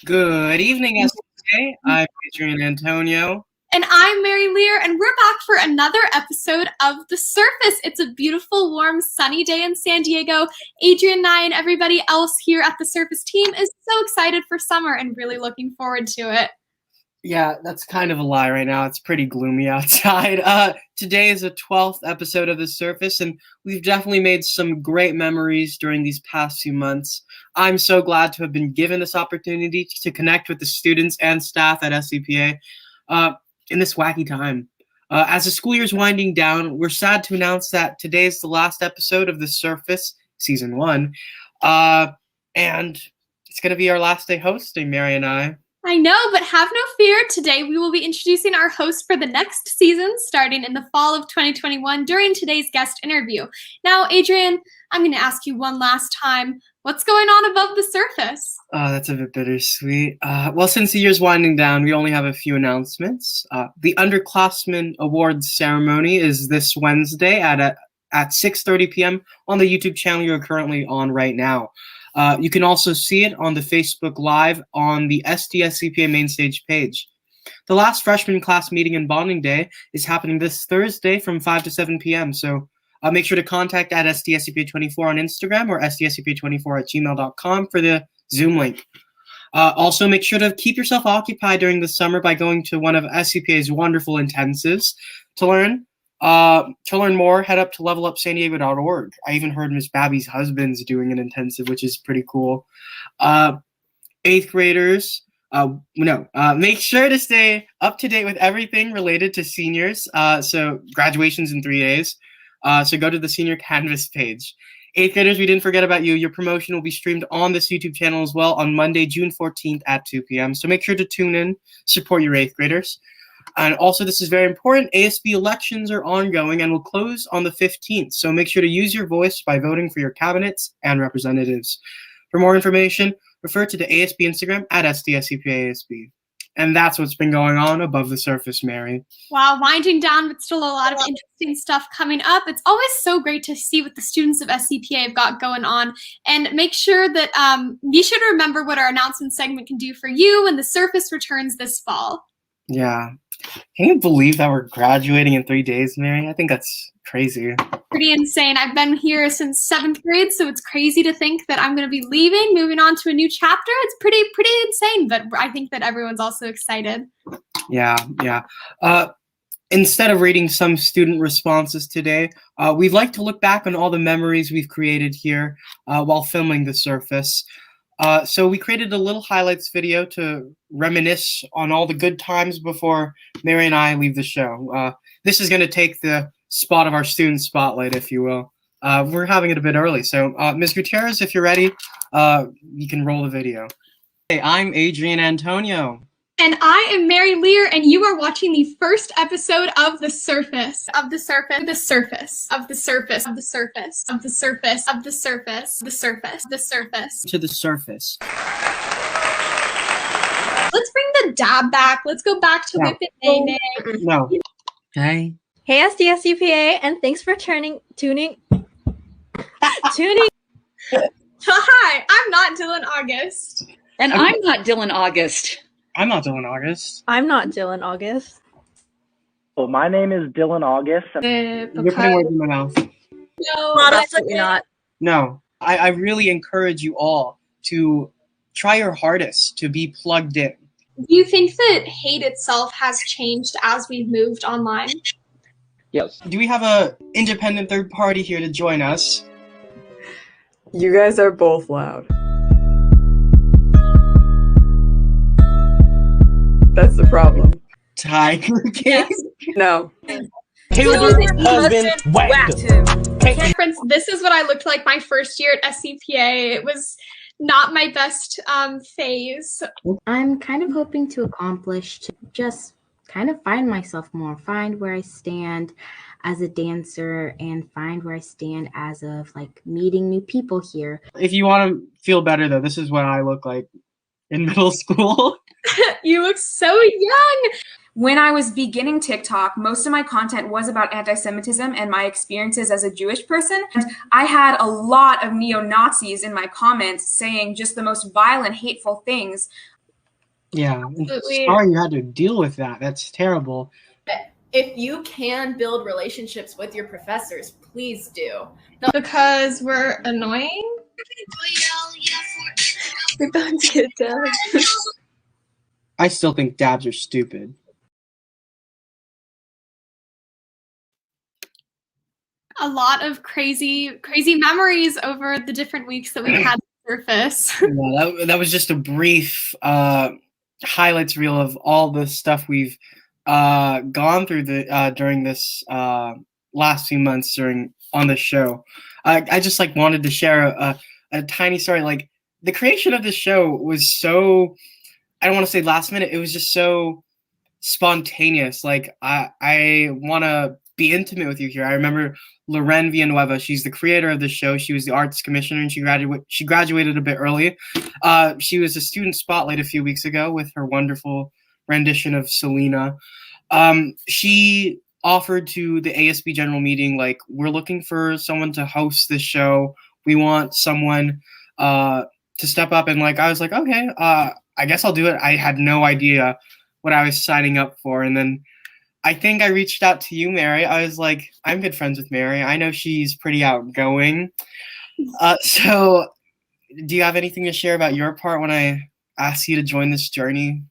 Good evening, SK. I'm Adrian Antonio. And I'm Mary Lear, and we're back for another episode of The Surface. It's a beautiful, warm, sunny day in San Diego. Adrian and I and everybody else here at The Surface team is so excited for summer and really looking forward to it. Yeah, that's kind of a lie right now. It's pretty gloomy outside. Today is the 12th episode of The Surface, and we've definitely made some great memories during these past few months. I'm so glad to have been given this opportunity to connect with the students and staff at SCPA in this wacky time. As the school year is winding down, we're sad to announce that today is the last episode of The Surface Season 1, and it's going to be our last day hosting, Mary and I. I know, but have no fear. Today we will be introducing our host for the next season, starting in the fall of 2021 during today's guest interview. Now, Adrian, I'm going to ask you one last time, what's going on above the surface? That's a bit bittersweet. Well, since the year's winding down, we only have a few announcements. The Underclassmen Awards ceremony is this Wednesday at 6:30 p.m. on the YouTube channel you're currently on right now. You can also see it on the Facebook Live on the SDSCPA main stage page. The last freshman class meeting and bonding day is happening this Thursday from 5 to 7 p.m. So make sure to contact at SDSCPA24 on Instagram or SDSCPA24@gmail.com for the Zoom link. Also, make sure to keep yourself occupied during the summer by going to one of SCPA's wonderful intensives. To learn more, head up to levelupsandiego.org. I even heard Miss Babby's husband's doing an intensive, which is pretty cool. 8th graders, make sure to stay up to date with everything related to seniors. So graduation's in 3 days. So go to the Senior Canvas page. 8th graders, we didn't forget about you. Your promotion will be streamed on this YouTube channel as well on Monday, June 14th at 2 p.m. So make sure to tune in, support your 8th graders. And also, this is very important, ASB elections are ongoing and will close on the 15th. So make sure to use your voice by voting for your cabinets and representatives. For more information, refer to the ASB Instagram at SDSCPAASB. And that's what's been going on above the surface, Mary. Wow, winding down, but still a lot of interesting stuff coming up. It's always so great to see what the students of SCPA have got going on. And make sure that you should remember what our announcement segment can do for you when the surface returns this fall. Yeah. Can you believe that we're graduating in 3 days, Mary? I think that's crazy. Pretty insane. I've been here since 7th grade, so it's crazy to think that I'm going to be leaving, moving on to a new chapter. It's pretty insane, but I think that everyone's also excited. Yeah. Instead of reading some student responses today, we'd like to look back on all the memories we've created here while filming The Surface. So we created a little highlights video to reminisce on all the good times before Mary and I leave the show. This is going to take the spot of our student spotlight, if you will. We're having it a bit early. So Ms. Gutierrez, if you're ready, you can roll the video. Hey, I'm Adrian Antonio. And I am Mary Lear, and you are watching the first episode of The Surface. Of the surface. The surface. Of the surface. Of the surface. Of the surface. Of the surface. The surface. The surface. To the surface. Let's bring the dab back. Let's go back to Whip It Nay Nay. No. Okay. Hey SDSCPA, and thanks for tuning. Hi, I'm not Dylan August. And I'm not Dylan August. I'm not Dylan August. I'm not Dylan August. Well, my name is Dylan August. You're putting words in my mouth. No, Absolutely not. No. I really encourage you all to try your hardest to be plugged in. Do you think that hate itself has changed as we've moved online? Yes. Do we have a independent third party here to join us? You guys are both loud. That's the problem. Tiger King? No. Husband whacked him. Friends, this is what I looked like my first year at SCPA. It was not my best phase. I'm kind of hoping to accomplish to just kind of find myself more, find where I stand as a dancer and find where I stand as of like meeting new people here. If you want to feel better though, this is what I look like in middle school. You look so young. When I was beginning TikTok, most of my content was about anti-Semitism and my experiences as a Jewish person. And I had a lot of neo-Nazis in my comments saying just the most violent, hateful things. Yeah. I'm Absolutely. sorry you had to deal with that. That's terrible. If you can build relationships with your professors, please do. Because we're annoying. We're going to get down. I still think dabs are stupid. A lot of crazy memories over the different weeks that we've had surface. Yeah, that was just a brief highlights reel of all the stuff we've gone through during this last few months on the show. I just like wanted to share a tiny story. Like the creation of this show was so, I don't want to say last minute. It was just so spontaneous. Like I want to be intimate with you here. I remember Loren Villanueva. She's the creator of the show. She was the arts commissioner, and she graduated a bit early. She was a student spotlight a few weeks ago with her wonderful rendition of Selena. She offered to the ASB general meeting, like, we're looking for someone to host this show. We want someone to step up. And like, I was like, okay, I guess I'll do it. I had no idea what I was signing up for. And then I think I reached out to you, Mary. I was like, I'm good friends with Mary. I know she's pretty outgoing. So do you have anything to share about your part when I asked you to join this journey?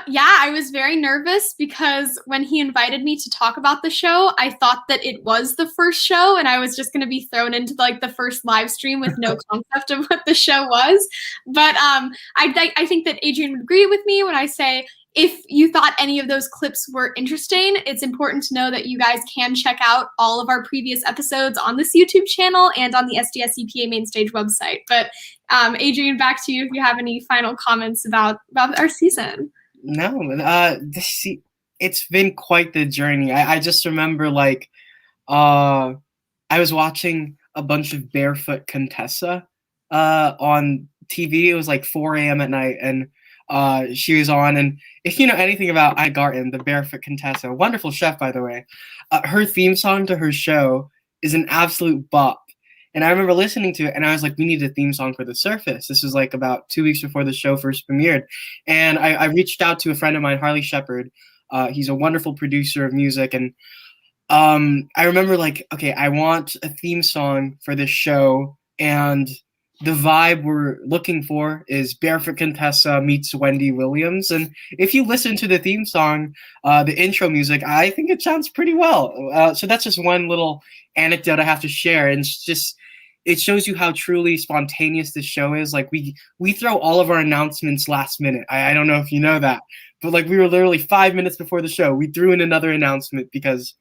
Yeah, I was very nervous because when he invited me to talk about the show, I thought that it was the first show and I was just going to be thrown into like the first live stream with no concept of what the show was. But I think that Adrian would agree with me when I say, if you thought any of those clips were interesting, it's important to know that you guys can check out all of our previous episodes on this YouTube channel and on the SDS EPA Mainstage website. But Adrian, back to you if you have any final comments about our season. No, it's been quite the journey. I just remember like I was watching a bunch of Barefoot Contessa on TV. It was like 4 a.m. at night, and she was on. And if you know anything about Ina Garten, the Barefoot Contessa, wonderful chef, by the way, her theme song to her show is an absolute bop. And I remember listening to it, and I was like, we need a theme song for The Surface. This was like about 2 weeks before the show first premiered. And I reached out to a friend of mine, Harley Shepard. He's a wonderful producer of music. And I remember like, okay, I want a theme song for this show. And the vibe we're looking for is Barefoot Contessa meets Wendy Williams. And if you listen to the theme song, the intro music, I think it sounds pretty well. So that's just one little anecdote I have to share. And it's just, it shows you how truly spontaneous this show is. Like we throw all of our announcements last minute. I don't know if you know that, but like we were literally 5 minutes before the show, we threw in another announcement because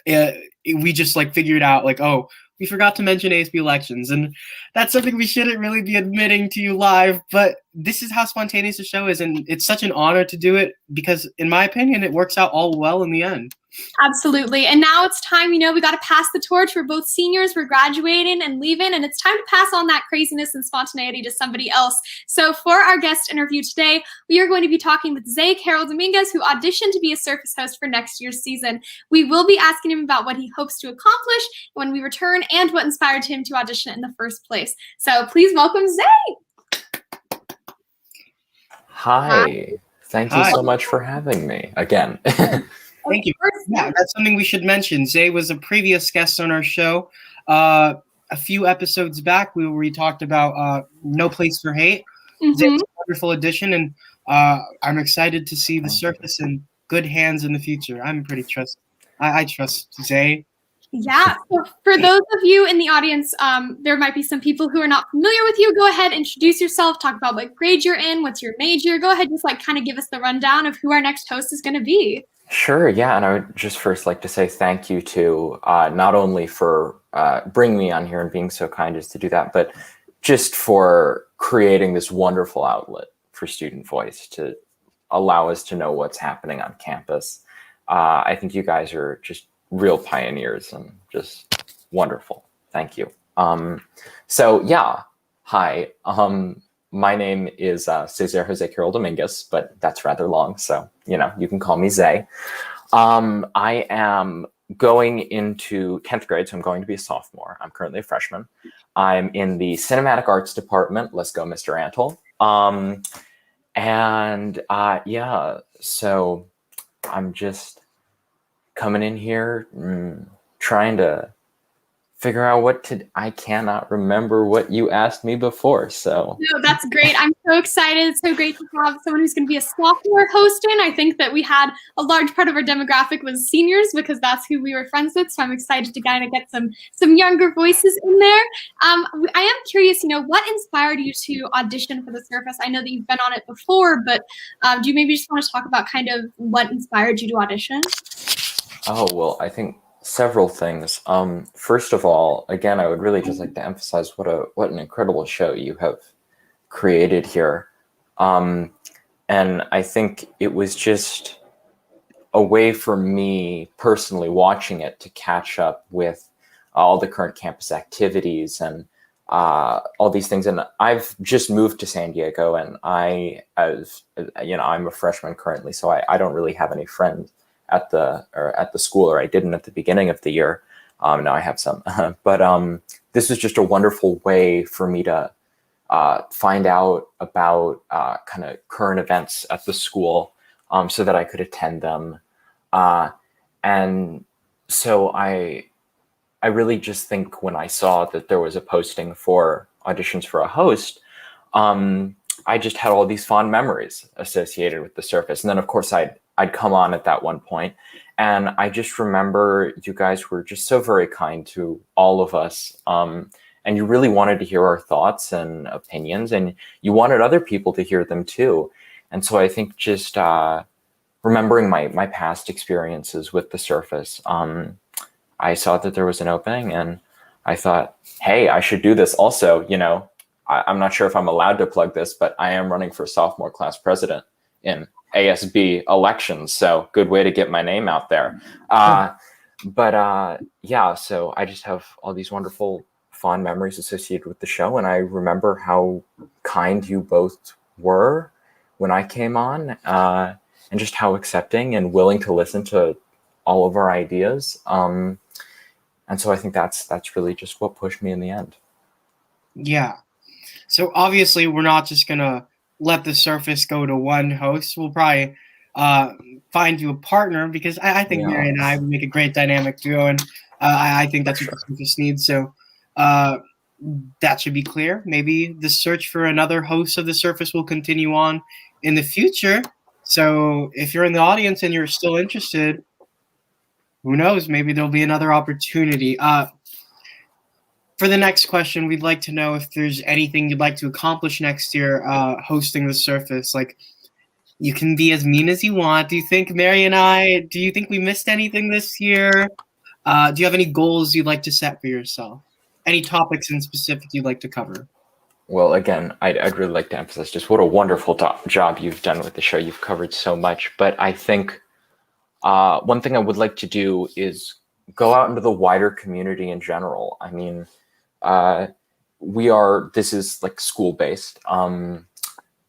we just like figured out like, oh, we forgot to mention ASB elections. And that's something we shouldn't really be admitting to you live, but this is how spontaneous the show is. And it's such an honor to do it because in my opinion, it works out all well in the end. Absolutely. And now it's time, we got to pass the torch. We're both seniors. We're graduating and leaving, and it's time to pass on that craziness and spontaneity to somebody else. So for our guest interview today, we are going to be talking with Zay Carroll Dominguez, who auditioned to be a Surface host for next year's season. We will be asking him about what he hopes to accomplish when we return and what inspired him to audition in the first place. So please welcome Zay. Hi. Thank you so much for having me again. Thank you. Yeah, that's something we should mention. Zay was a previous guest on our show. A few episodes back, we talked about No Place for Hate. Mm-hmm. Zay's a wonderful addition, and I'm excited to see The Surface in good hands in the future. I trust Zay. Yeah. So for those of you in the audience, there might be some people who are not familiar with you. Go ahead, introduce yourself, talk about what grade you're in, what's your major. Go ahead, just like kind of give us the rundown of who our next host is going to be. Sure, yeah, and I would just first like to say thank you to not only for bringing me on here and being so kind as to do that, but just for creating this wonderful outlet for student voice to allow us to know what's happening on campus. I think you guys are just real pioneers and just wonderful. Thank you. So yeah, hi. My name is Cesar Jose Carroll Dominguez, but that's rather long, so you can call me Zay. I am going into 10th grade, so I'm going to be a sophomore. I'm currently a freshman. I'm in the Cinematic Arts department. Let's go, Mr. Antle. And yeah, so I'm just coming in here trying to figure out what to. I cannot remember what you asked me before, so. No, that's great. I'm so excited. It's so great to have someone who's going to be a sophomore hosting. I think that we had a large part of our demographic was seniors because that's who we were friends with. So I'm excited to kind of get some younger voices in there. I am curious, what inspired you to audition for The Surface? I know that you've been on it before, but do you maybe just want to talk about kind of what inspired you to audition? Oh, well, I think several things. First of all, again, I would really just like to emphasize what an incredible show you have created here. And I think it was just a way for me personally watching it to catch up with all the current campus activities and all these things. And I've just moved to San Diego, and I'm a freshman currently, so I don't really have any friends at the school, or I didn't at the beginning of the year. Now I have some, but this is just a wonderful way for me to find out about kind of current events at the school, so that I could attend them. And so I really just think when I saw that there was a posting for auditions for a host, I just had all these fond memories associated with The Surface. And then of course I'd come on at that one point, and I just remember you guys were just so very kind to all of us, and you really wanted to hear our thoughts and opinions, and you wanted other people to hear them too. And so I think just remembering my past experiences with The Surface, I saw that there was an opening, and I thought, hey, I should do this also. I'm not sure if I'm allowed to plug this, but I am running for sophomore class president in ASB elections, so good way to get my name out there. Yeah, so I just have all these wonderful fond memories associated with the show, and I remember how kind you both were when I came on, and just how accepting and willing to listen to all of our ideas. And so I think that's really just what pushed me in the end. Yeah. So obviously we're not just gonna let The Surface go to one host. We'll probably find you a partner, because I think Mary and I would make a great dynamic duo, and I think that's what The Surface needs. So that should be clear. Maybe the search for another host of The Surface will continue on in the future. So if you're in the audience and you're still interested, who knows? Maybe there'll be another opportunity. For the next question, we'd like to know if there's anything you'd like to accomplish next year hosting The Surface. Like, you can be as mean as you want. Do you think we missed anything this year? Do you have any goals you'd like to set for yourself? Any topics in specific you'd like to cover? Well, again, I'd really like to emphasize just what a wonderful job you've done with the show. You've covered so much, but I think one thing I would like to do is go out into the wider community in general. I mean, this is like school-based,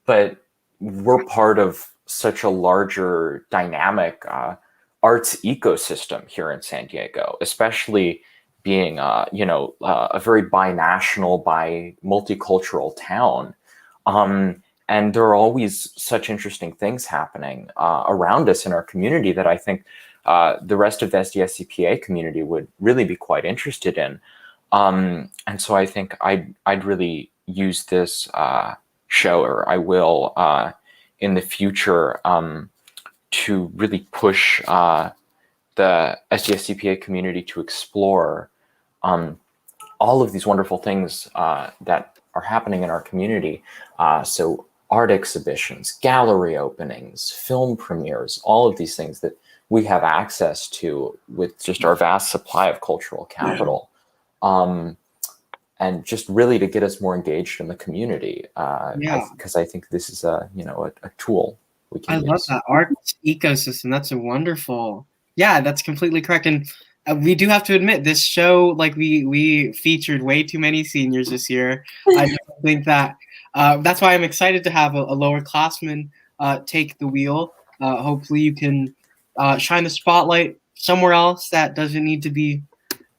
but we're part of such a larger dynamic arts ecosystem here in San Diego, especially being, a very binational, multicultural town. And there are always such interesting things happening around us in our community that I think the rest of the SDSCPA community would really be quite interested in. And so I think I'd really use this show, or I will in the future, to really push the SDSCPA community to explore all of these wonderful things that are happening in our community. So art exhibitions, gallery openings, film premieres, all of these things that we have access to with just our vast supply of cultural capital. And just really to get us more engaged in the community, because I think this is a tool we can use. I love that art ecosystem. That's a wonderful. Yeah, that's completely correct. And we do have to admit, this show, like we featured way too many seniors this year. I don't think that that's why I'm excited to have a lower classman take the wheel. Hopefully, you can shine the spotlight somewhere else that doesn't need to be.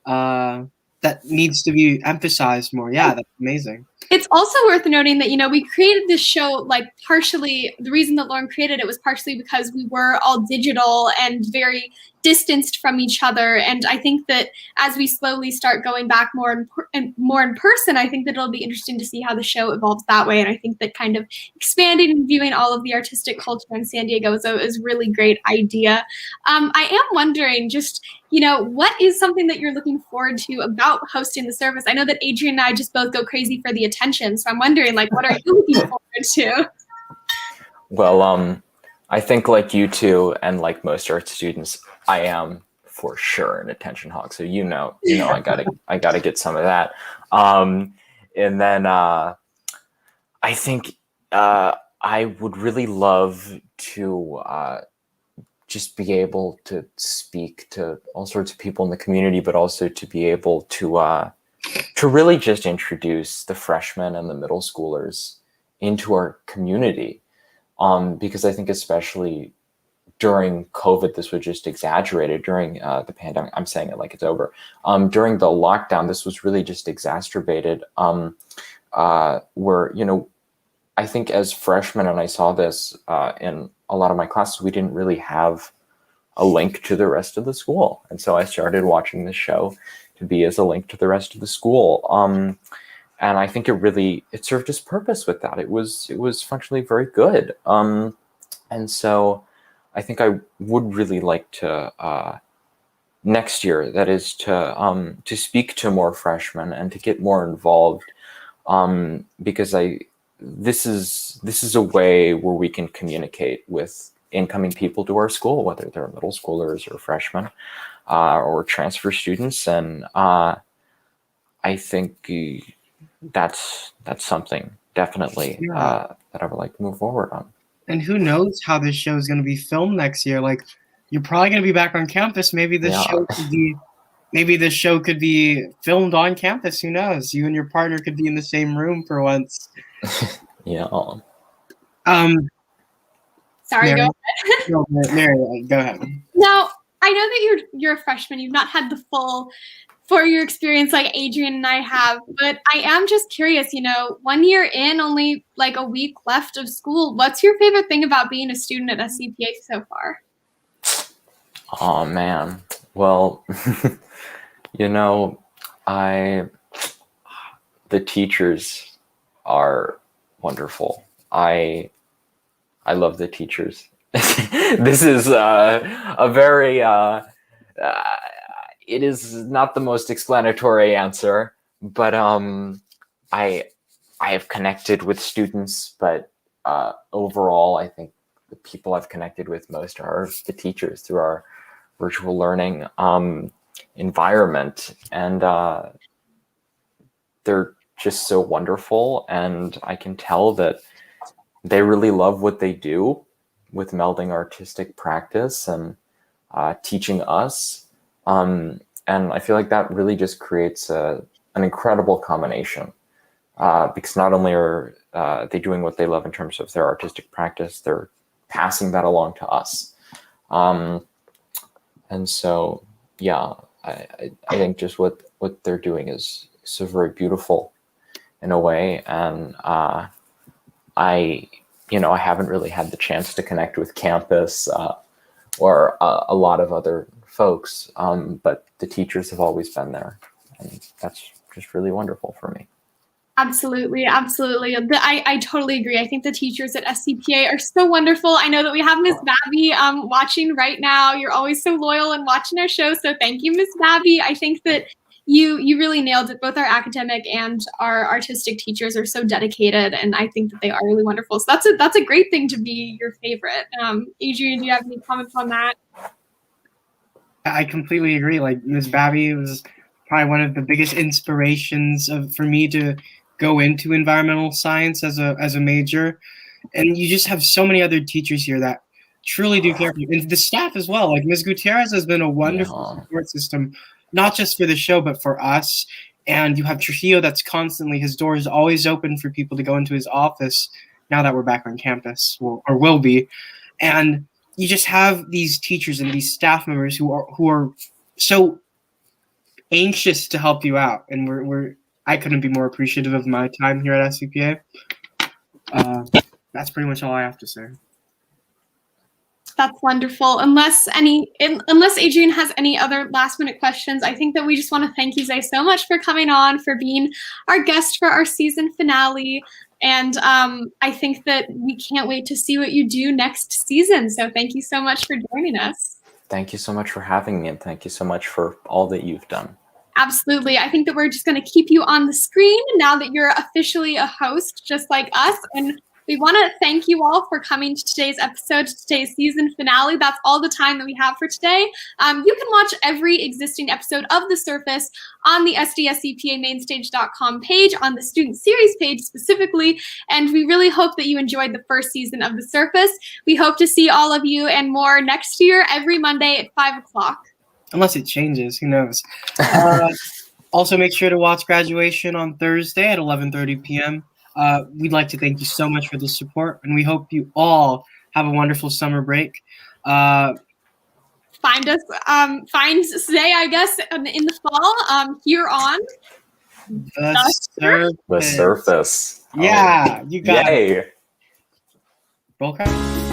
That needs to be emphasized more. Yeah, that's amazing. It's also worth noting that, we created this show, like partially, the reason that Lauren created it was partially because we were all digital and very distanced from each other. And I think that as we slowly start going back more in person, I think that it'll be interesting to see how the show evolves that way. And I think that kind of expanding and viewing all of the artistic culture in San Diego is a really great idea. I am wondering just, what is something that you're looking forward to about hosting the service? I know that Adrian and I just both go crazy for the attention. So I'm wondering, what are you looking forward to? Well, I think like you two and like most art students, I am for sure an attention hog. So I gotta get some of that. And then I think I would really love to just be able to speak to all sorts of people in the community, but also to be able to really just introduce the freshmen and the middle schoolers into our community. Because I think especially during COVID, this was just exaggerated. During the pandemic, I'm saying it like it's over. During the lockdown, this was really just exacerbated. Where, I think as freshmen, and I saw this in a lot of my classes, we didn't really have a link to the rest of the school. And so I started watching this show to be as a link to the rest of the school. And I think it served its purpose with that. It was functionally very good. And so I think I would really like to next year, that is to speak to more freshmen and to get more involved, because this is a way where we can communicate with incoming people to our school, whether they're middle schoolers or freshmen or transfer students, and I think that's something definitely that I would like to move forward on. And who knows how this show is going to be filmed next year? Like, you're probably going to be back on campus. Maybe this show could be filmed on campus. Who knows? You and your partner could be in the same room for once. Yeah. Sorry, Mary, go ahead. Mary, go ahead. Now, I know that you're a freshman. You've not had the full 4-year experience like Adrian and I have, but I am just curious, 1 year in, only like a week left of school. What's your favorite thing about being a student at SCPA so far? Oh man. Well, the teachers are wonderful. I love the teachers. This is a very it is not the most explanatory answer, but I have connected with students, but overall, I think the people I've connected with most are the teachers through our virtual learning environment, and they're just so wonderful, and I can tell that they really love what they do with melding artistic practice and teaching us. And I feel like that really just creates an incredible combination, because not only are they doing what they love in terms of their artistic practice, they're passing that along to us. And so, yeah, I think just what they're doing is so very beautiful in a way. And I haven't really had the chance to connect with campus or a lot of other folks, but the teachers have always been there, and that's just really wonderful for me. Absolutely, absolutely. I totally agree. I think the teachers at SCPA are so wonderful. I know that we have Ms. Babby watching right now. You're always so loyal and watching our show, so thank you, Ms. Babby. I think that you really nailed it. Both our academic and our artistic teachers are so dedicated, and I think that they are really wonderful. So that's a great thing to be your favorite. Adrian, do you have any comments on that? I completely agree. Like, Ms. Babby was probably one of the biggest inspirations for me to go into environmental science as a major. And you just have so many other teachers here that truly do care for you. And the staff as well. Like, Ms. Gutierrez has been a wonderful support system, not just for the show, but for us. And you have Trujillo that's constantly, his door is always open for people to go into his office now that we're back on campus, or will be. And you just have these teachers and these staff members who are so anxious to help you out. And we're I couldn't be more appreciative of my time here at SCPA. That's pretty much all I have to say. That's wonderful. Unless Adrian has any other last minute questions, I think that we just want to thank you, Zay, so much for coming on, for being our guest for our season finale. And I think that we can't wait to see what you do next season. So thank you so much for joining us. Thank you so much for having me, and thank you so much for all that you've done. Absolutely. I think that we're just going to keep you on the screen now that you're officially a host, just like us. And we want to thank you all for coming to today's episode, to today's season finale. That's all the time that we have for today. You can watch every existing episode of The Surface on the SDSCPA mainstage.com page, on the student series page specifically. And we really hope that you enjoyed the first season of The Surface. We hope to see all of you and more next year, every Monday at 5 o'clock. Unless it changes, who knows? Also, make sure to watch Graduation on Thursday at 11:30 p.m. We'd like to thank you so much for the support, and we hope you all have a wonderful summer break. Find Zay, I guess, in the fall, here on The Surface. Yeah, you got Yay. it. Roll call.